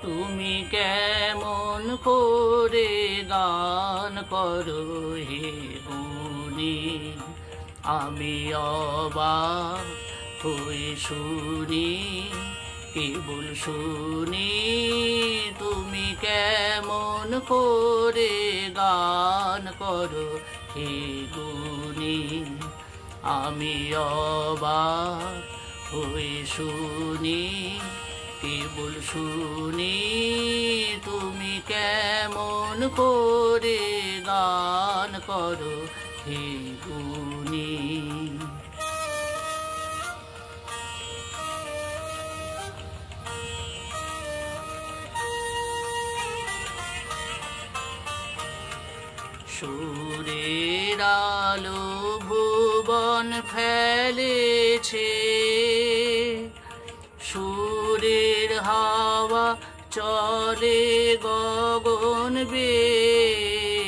তুমি কেমন করে গান করো হে গুণী। আমি অবাক হয়ে শুনি, কেবল শুনি তুমি কেমন করে গান করো হে গুণী। আমি অবাক হয়ে শুনি, কেবল শুনি তুমি কেমন করে গান করো হে গুণী। সুরের আলো ভুবন ফেলেছে, সুরের হাওয়া চলে গগন বেয়ে।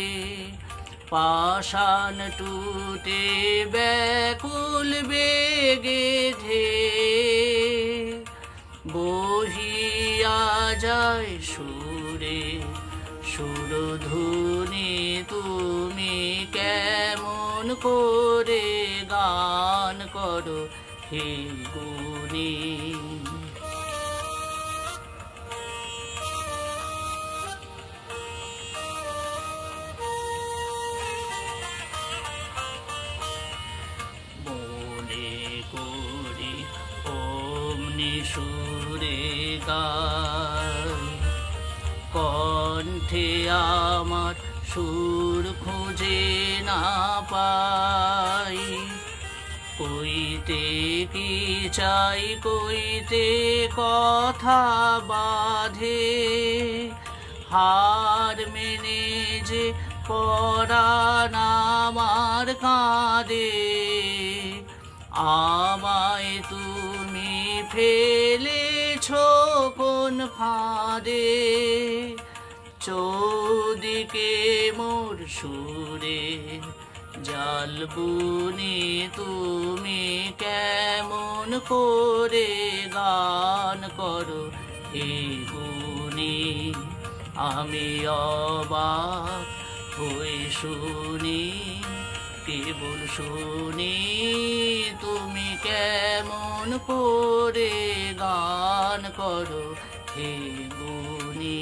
পাষাণ টুটে ব্যাকুল বেগে ধেয়ে বহিয়া যায় সুরে সুরধুনি। তুমি কেমন করে গান করো হে গুণী। মনে করি অমনি সুরে গান, কণ্ঠে আমার সুর খুঁজে না পাই। কইতে কি চাই, কইতে কথা বাঁধে। হার মেনে যে পরাণ আমার কাঁদে, আমায় তুমি ফেলেছ কোন ফাঁদে। চৌদিকে মোর সুরে জাল বুনি, তুমি কেমন করে গান করো হে গুণী। আমি অবাক হয়ে শুনি, কেবল শুনি তুমি কেমন করে গান করো হে গুণী।